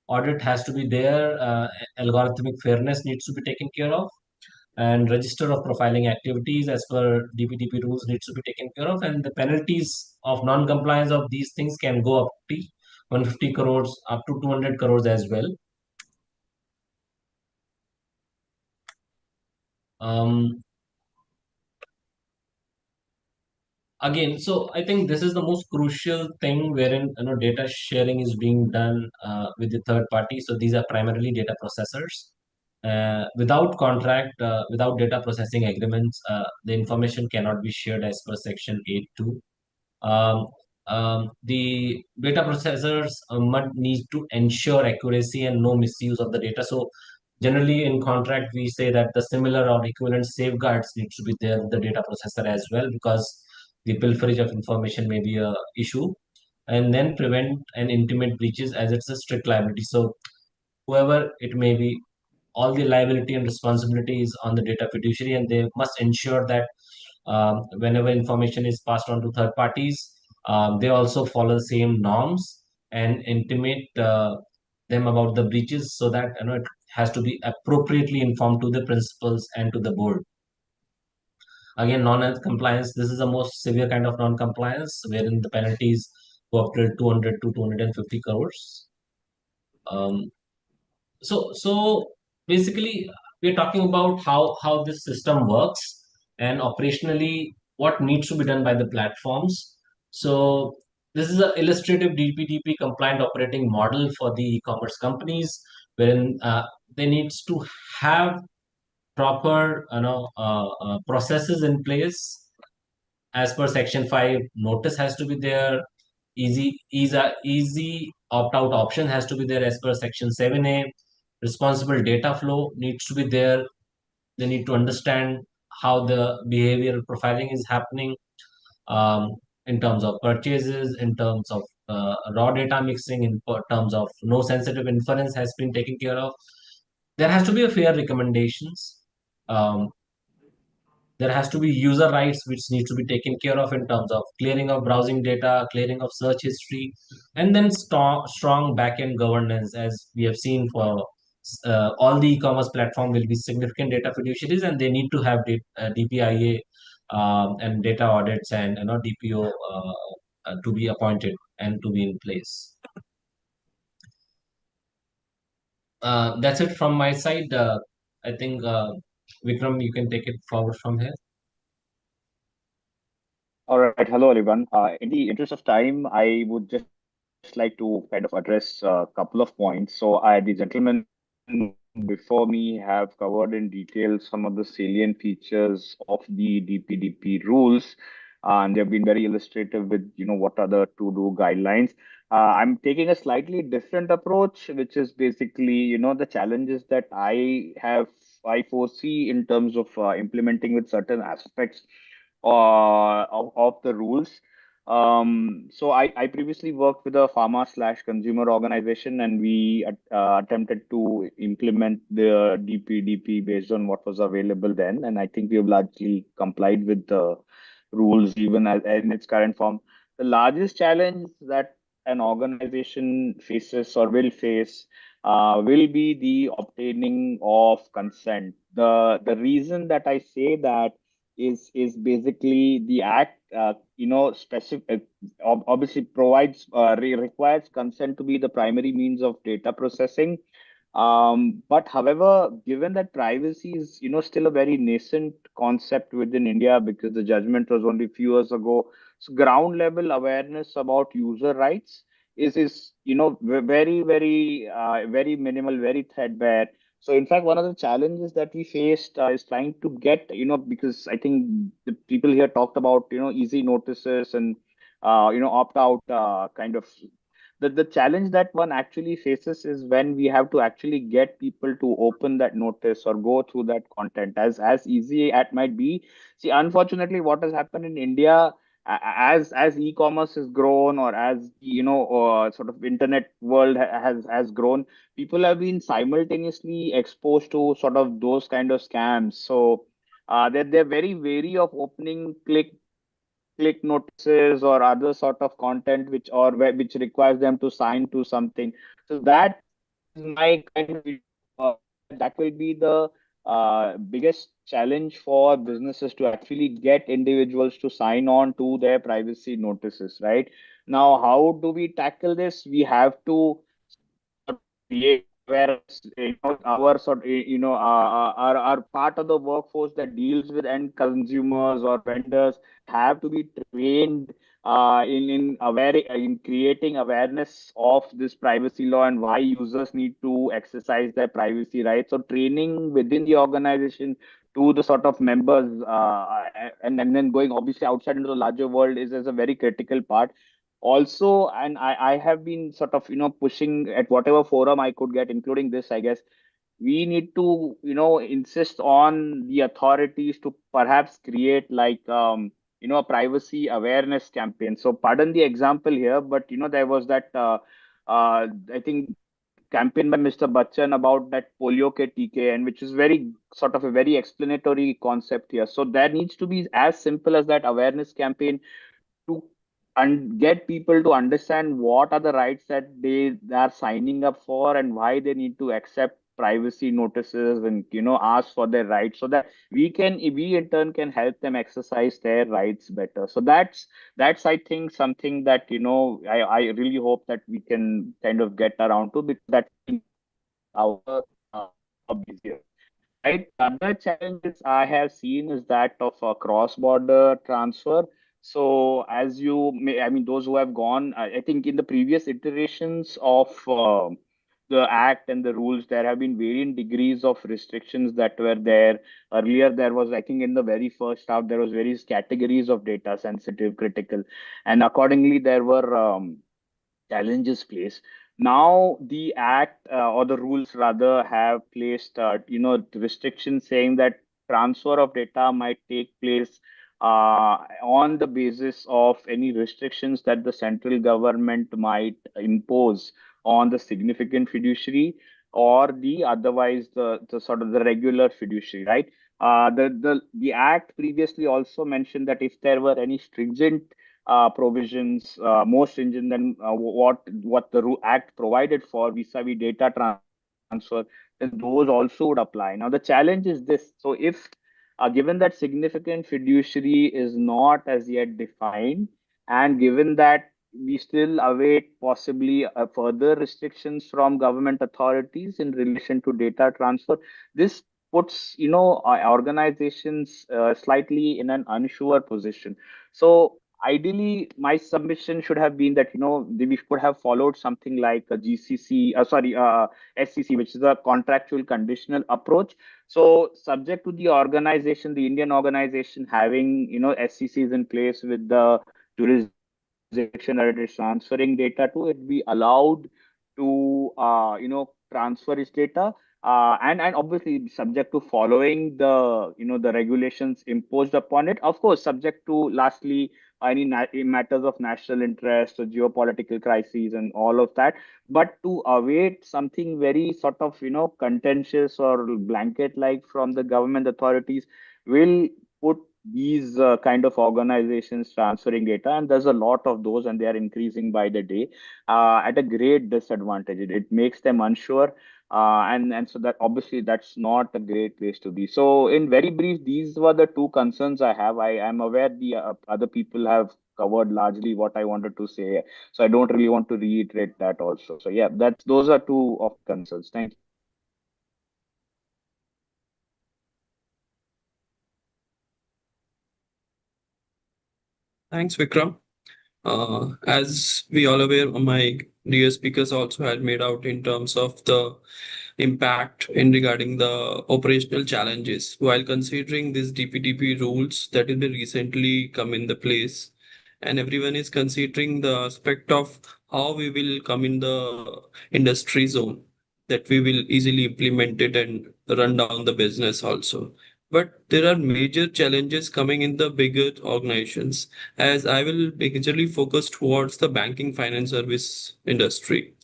Audit has to be there. Algorithmic fairness needs to be taken care of, and register of profiling activities as per DPDP rules needs to be taken care of, and the penalties of non-compliance of these things can go up to 150 crores up to 200 crores as well. Um, Again, so I think this is the most crucial thing wherein data sharing is being done with the third party. So these are primarily data processors. Without contract, without data processing agreements, the information cannot be shared as per Section 8(2). Um, the data processors need to ensure accuracy and no misuse of the data. So generally in contract, we say that the similar or equivalent safeguards needs to be there with the data processor as well, because the pilferage of information may be a issue, and then prevent and intimate breaches as it's a strict liability. So whoever it may be, all the liability and responsibilities on the data fiduciary, and they must ensure that whenever information is passed on to third parties, they also follow the same norms and intimate them about the breaches, so that it has to be appropriately informed to the principals and to the board. Again, non-compliance, this is the most severe kind of non-compliance, wherein the penalties go up to 200 to 250 crores. Um, so basically, we're talking about how this system works, and operationally what needs to be done by the platforms. So this is an illustrative DPDP compliant operating model for the e-commerce companies, wherein they needs to have proper processes in place. As per section 5, notice has to be there. Easy opt out option has to be there as per section 7A. Responsible data flow needs to be there. They need to understand how the behavioral profiling is happening, um, in terms of purchases, in terms of raw data mixing, in terms of no sensitive inference has been taken care of. There has to be a fair recommendations. Um, there has to be user rights which needs to be taken care of in terms of clearing of browsing data, clearing of search history, and then strong backend governance. As we have seen, for all the e-commerce platform will be significant data fiduciaries, and they need to have DPIA, and data audits, and DPO to be appointed and to be in place. That's it from my side. I think, Vikram, you can take it forward from here. All right. Hello, everyone. In the interest of time, I would just like to kind of address a couple of points. So, the gentleman before me have covered in detail some of the salient features of the DPDP rules, and they've been very illustrative with, what are the to-do guidelines. I'm taking a slightly different approach, which is basically, the challenges that I foresee in terms of implementing with certain aspects of the rules. So I previously worked with a pharma slash consumer organization, and we attempted to implement the DPDP based on what was available then. And I think we have largely complied with the rules even in its current form. The largest challenge that an organization faces or will face will be the obtaining of consent. The reason that I say that is basically the act, specific, obviously provides requires consent to be the primary means of data processing. But however, given that privacy is, still a very nascent concept within India, because the judgment was only a few years ago, so ground level awareness about user rights is very minimal, very threadbare. So in fact, one of the challenges that we faced is trying to get, because I think the people here talked about, easy notices and, opt out kind of. The challenge that one actually faces is when we have to actually get people to open that notice or go through that content, as easy as might be. See, unfortunately, what has happened in India, as e-commerce has grown, or as sort of internet world has grown, people have been simultaneously exposed to sort of those kind of scams. So they're very wary of opening click notices or other sort of content which requires them to sign to something. So that is my kind of view. That will be the biggest challenge for businesses to actually get individuals to sign on to their privacy notices, right? Now, how do we tackle this? We have to sort of create awareness. Our sort, our part of the workforce that deals with end consumers or vendors have to be trained in creating awareness of this privacy law and why users need to exercise their privacy rights. So training within the organization to the sort of members, and then going obviously outside into the larger world is a very critical part also. And I have been sort of pushing at whatever forum I could get, including this, I guess. We need to insist on the authorities to perhaps create like a privacy awareness campaign. So pardon the example here, but there was that I think campaign by Mr. Bachchan about that polio ke TK, and which is very sort of a very explanatory concept here. So there needs to be as simple as that awareness campaign to get people to understand what are the rights that they are signing up for and why they need to accept privacy notices and ask for their rights, so that we in turn can help them exercise their rights better. So that's I think something that I really hope that we can kind of get around to, because that will make our job easier. Right. The other challenges I have seen is that of a cross-border transfer. So, as you may, I mean, those who have gone, I think in the previous iterations of the act and the rules, there have been varying degrees of restrictions that were there. Earlier, there was, I think, in the very first half, there was various categories of data, sensitive, critical, and accordingly, there were challenges placed. Now the act or the rules rather have placed restrictions saying that transfer of data might take place on the basis of any restrictions that the central government might impose on the significant fiduciary, or the otherwise the sort of the regular fiduciary, right? The act previously also mentioned that if there were any stringent provisions, more stringent than what the act provided for vis-a-vis data transfer, then those also would apply. Now the challenge is this: so if given that significant fiduciary is not as yet defined, and given that we still await possibly further restrictions from government authorities in relation to data transfer, this puts organizations slightly in an unsure position. So ideally, my submission should have been that we could have followed something like a GCC, SCC, which is a contractual conditional approach. So subject to the organization, the Indian organization having SCCs in place with the jurisdiction that it is transferring data to, it be allowed to transfer its data, and obviously subject to following the the regulations imposed upon it, of course subject to lastly any matters of national interest or geopolitical crises and all of that. But to await something very sort of contentious or blanket like from the government authorities will put these kind of organizations transferring data, and there's a lot of those, and they are increasing by the day, at a great disadvantage. It makes them unsure, and so that obviously that's not a great place to be. So in very brief, these were the two concerns I have. I am aware the other people have covered largely what I wanted to say, so I don't really want to reiterate that also. So yeah, that's those are two of the concerns. Thank you. Thanks, Vikram. As we all aware, my dear speakers also had made out in terms of the impact in regarding the operational challenges while considering these DPDP rules that will be recently come in the place, and everyone is considering the aspect of how we will come in the industry zone, that we will easily implement it and run down the business also. But there are major challenges coming in the bigger organizations, as I will majorly focus towards the banking finance service industry.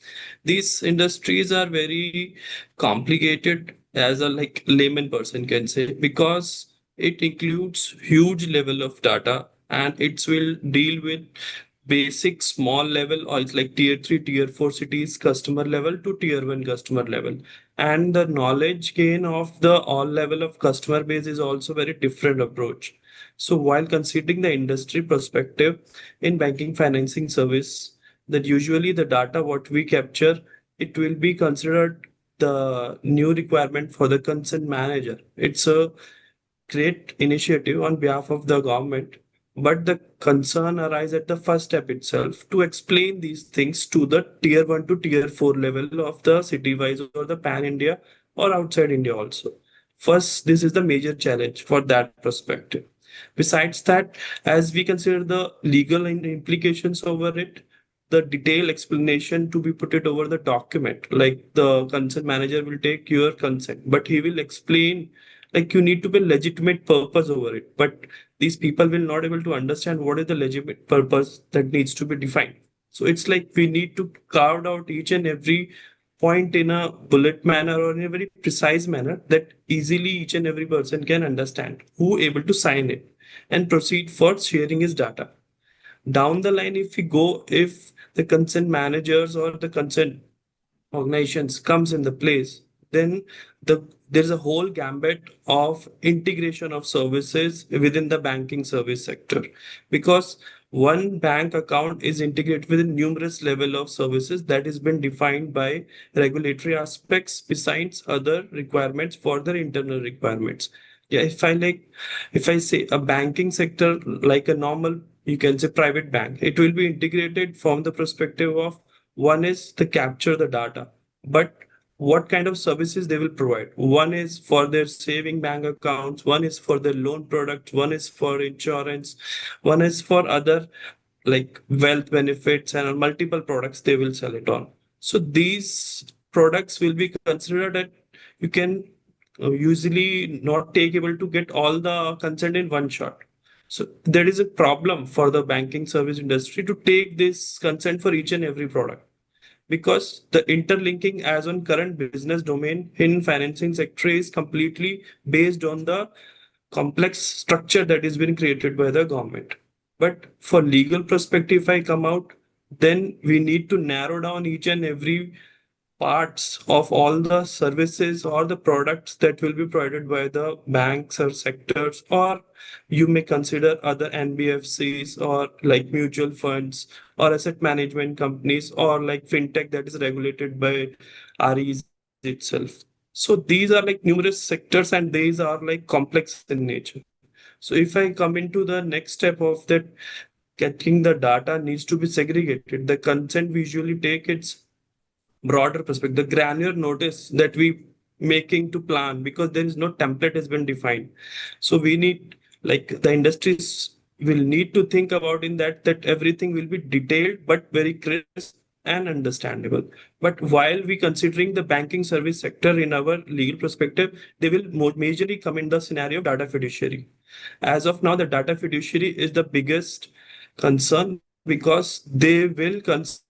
These industries are very complicated, as a like layman person can say, because it includes huge level of data, and it will deal with basic small level, or it's like tier 3 tier 4 cities customer level to tier 1 customer level, and the knowledge gain of the all level of customer base is also very different approach. So while considering the industry perspective in banking financing service, that usually the data what we capture, it will be considered the new requirement for the consent manager. It's a great initiative on behalf of the government, but the concern arises at the first step itself to explain these things to the tier 1 to tier 4 level of the city wise or the pan India or outside India also. First, this is the major challenge for that perspective. Besides that, as we consider the legal implications over it, the detailed explanation to be put it over the document, like the consent manager will take your consent, but he will explain like you need to be legitimate purpose over it, but these people will not able to understand what is the legitimate purpose that needs to be defined. So it's like we need to carve out each and every point in a bullet manner or in a very precise manner that easily each and every person can understand who able to sign it and proceed for sharing his data. Down the line, if we go, if the consent managers or the consent organizations comes in the place, then there's a whole gambit of integration of services within the banking service sector, because one bank account is integrated with numerous level of services that has been defined by regulatory aspects besides other requirements for their internal requirements. Yeah, if I say a banking sector like a normal, you can say private bank, it will be integrated from the perspective of one is to capture the data, but what kind of services they will provide. One is for their saving bank accounts, one is for their loan products, one is for insurance, one is for other like wealth benefits and multiple products they will sell it on. So these products will be considered that you can usually not take able to get all the consent in one shot. So there is a problem for the banking service industry to take this consent for each and every product, because the interlinking as on current business domain in financing sector is completely based on the complex structure that is being created by the government. But for legal perspective, if I come out, then we need to narrow down each and every parts of all the services or the products that will be provided by the banks or sectors, or you may consider other NBFCs or like mutual funds or asset management companies or like fintech that is regulated by REs itself. So these are like numerous sectors and these are like complex in nature. So if I come into the next step of that, getting the data needs to be segregated. The consent we usually take its broader perspective, the granular notice that we making to plan, because there is no template has been defined. So we need, like the industries will need to think about in that everything will be detailed but very crisp and understandable. But while we considering the banking service sector in our legal perspective, they will majorly come in the scenario of data fiduciary. As of now, the data fiduciary is the biggest concern because they will consider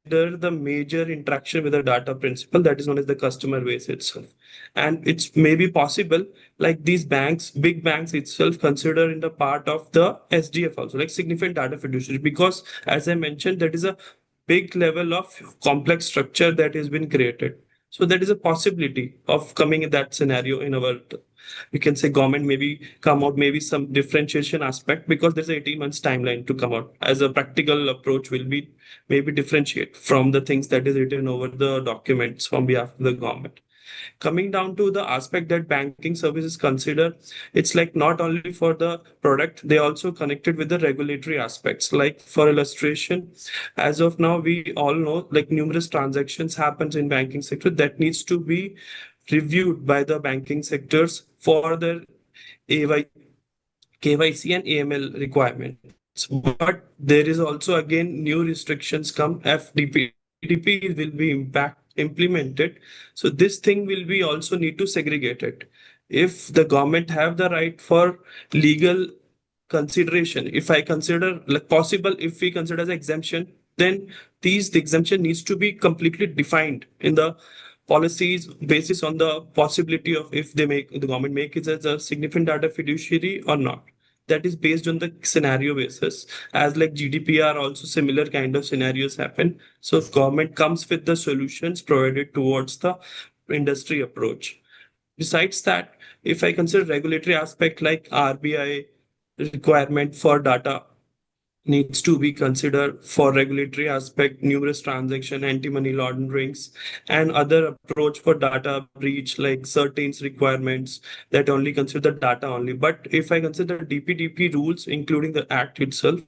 the major interaction with the data principle that is known as the customer base itself. And it's maybe possible like these banks, big banks itself consider in the part of the SDF also, like significant data fiduciary, because as I mentioned, that is a big level of complex structure that has been created. So that is a possibility of coming in that scenario in our, you can say government maybe come out maybe some differentiation aspect, because there's a 18 months timeline to come out as a practical approach will be maybe differentiate from the things that is written over the documents from behalf of the government. Coming down to the aspect that banking services consider, it's like not only for the product, they also connected with the regulatory aspects. Like for illustration, as of now we all know like numerous transactions happens in banking sector that needs to be reviewed by the banking sectors for their AY, KYC and AML requirements. But there is also again new restrictions come if DPDP will be implemented. So this thing will be also need to segregate it. If the government have the right for legal consideration, if I consider like possible, if we consider as exemption, then these the exemption needs to be completely defined in the policies basis on the possibility of if they make the government make it as a significant data fiduciary or not. That is based on the scenario basis, as like GDPR also similar kind of scenarios happen. So government comes with the solutions provided towards the industry approach. Besides that, if I consider regulatory aspect like RBI requirement for data needs to be considered for regulatory aspect, numerous transaction, anti-money launderings, and other approach for data breach like certain requirements that only consider the data only. But if I consider DPDP rules, including the act itself,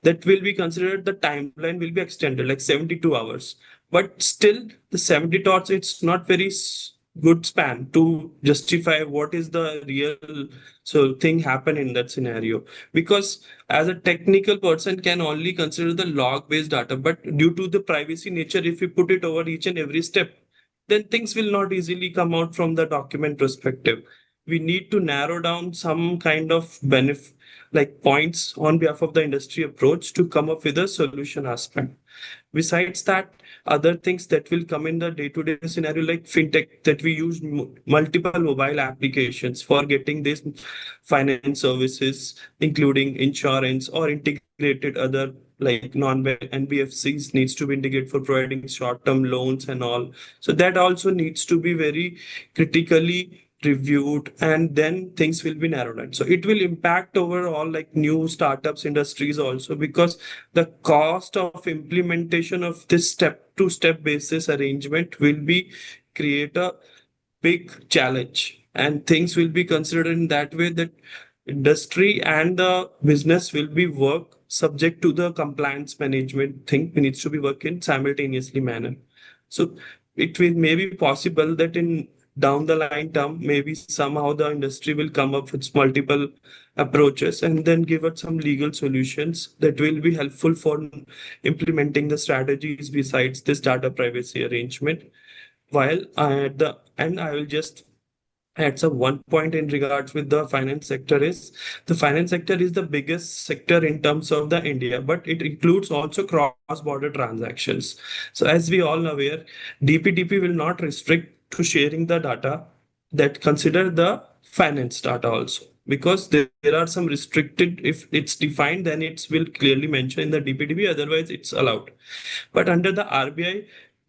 that will be considered the timeline will be extended like 72 hours. But still, the 72 hours, it's not very good span to justify what is the real so thing happen in that scenario, because as a technical person can only consider the log based data, but due to the privacy nature, if we put it over each and every step, then things will not easily come out from the document perspective. We need to narrow down some kind of benefit like points on behalf of the industry approach to come up with a solution aspect. Besides that, other things that will come in the day-to-day scenario, like fintech, that we use multiple mobile applications for getting these finance services, including insurance or integrated other like non-bank NBFCs needs to be integrated for providing short-term loans and all. So that also needs to be very critically reviewed, and then things will be narrowed down. So it will impact overall like new startups industries also, because the cost of implementation of this step to step basis arrangement will be create a big challenge, and things will be considered in that way that industry and the business will be work subject to the compliance management thing. It needs to be work in simultaneously manner. So it will may be possible that in down the line term, maybe somehow the industry will come up with multiple approaches and then give us some legal solutions that will be helpful for implementing the strategies besides this data privacy arrangement. While at the end, I will just add some one point in regards with the finance sector is the finance sector is the biggest sector in terms of the India, but it includes also cross-border transactions. So as we all aware, DPDP will not restrict to sharing the data that consider the finance data also, because there are some restricted, if it's defined then it will clearly mention in the DPDP, otherwise it's allowed. But under the RBI,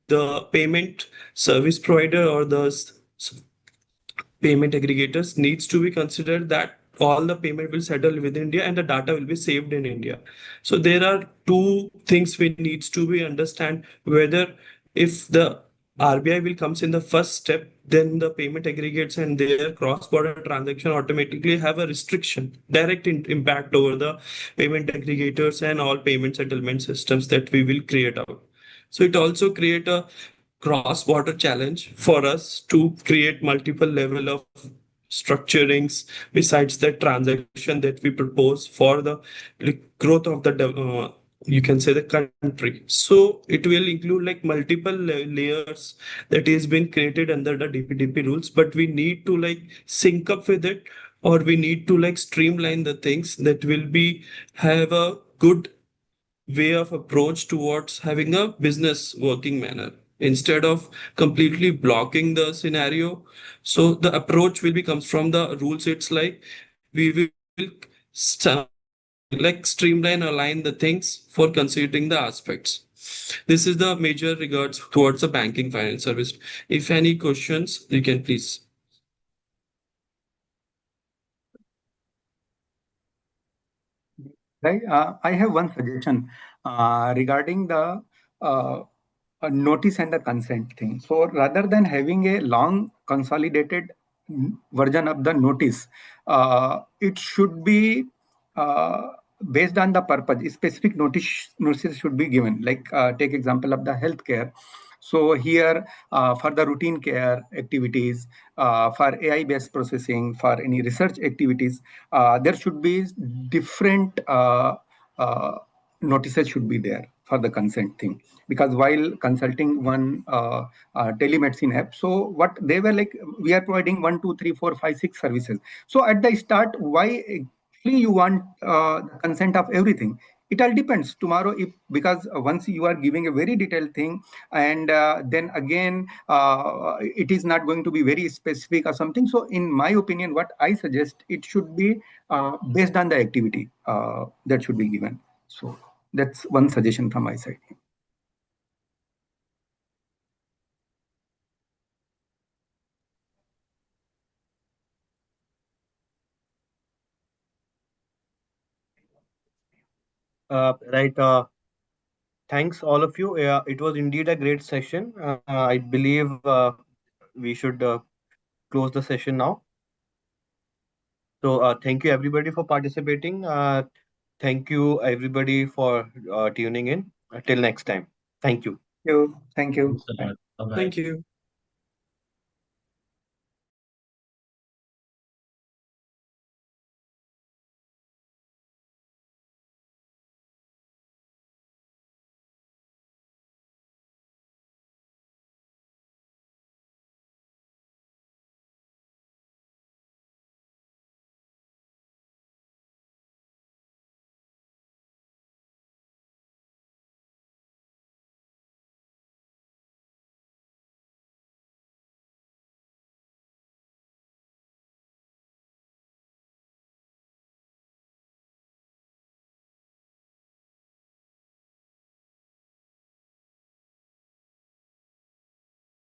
the payment service provider or the payment aggregators needs to be considered that all the payment will settle within India and the data will be saved in India. So there are two things we needs to be understand, whether if the RBI will comes in the first step, then the payment aggregates and their cross-border transaction automatically have a restriction, direct impact over the payment aggregators and all payment settlement systems that we will create out. So it also create a cross-border challenge for us to create multiple level of structurings besides the transaction that we propose for the growth of the you can say the country. So it will include like multiple layers that is been created under the DPDP rules, but we need to like sync up with it, or we need to like streamline the things that will be have a good way of approach towards having a business working manner instead of completely blocking the scenario. So the approach will be comes from the rules. It's like we will like streamline align the things for considering the aspects. This is the major regards towards the banking finance service. If any questions you can please. Right. I have one suggestion regarding the uh, notice and the consent thing. So rather than having a long consolidated version of the notice, it should be uh, based on the purpose. Specific notices should be given. Like take example of the healthcare. So here, for the routine care activities, for AI-based processing, for any research activities, there should be different uh, notices should be there for the consent thing. Because while consulting one telemedicine app, so what they were like, we are providing 1, 2, 3, 4, 5, 6 services. So at the start, why actually you want the consent of everything? It all depends tomorrow, if because once you are giving a very detailed thing, and then again it is not going to be very specific or something. So in my opinion, what I suggest, it should be based on the activity that should be given. So that's one suggestion from my side. Right. Thanks, all of you. It was indeed a great session. I believe we should close the session now. So, thank you everybody for participating. Thank you everybody for tuning in. Till next time. Thank you. Thank you. Thank Thanks you. a Bye. lot. Bye bye. Thank you.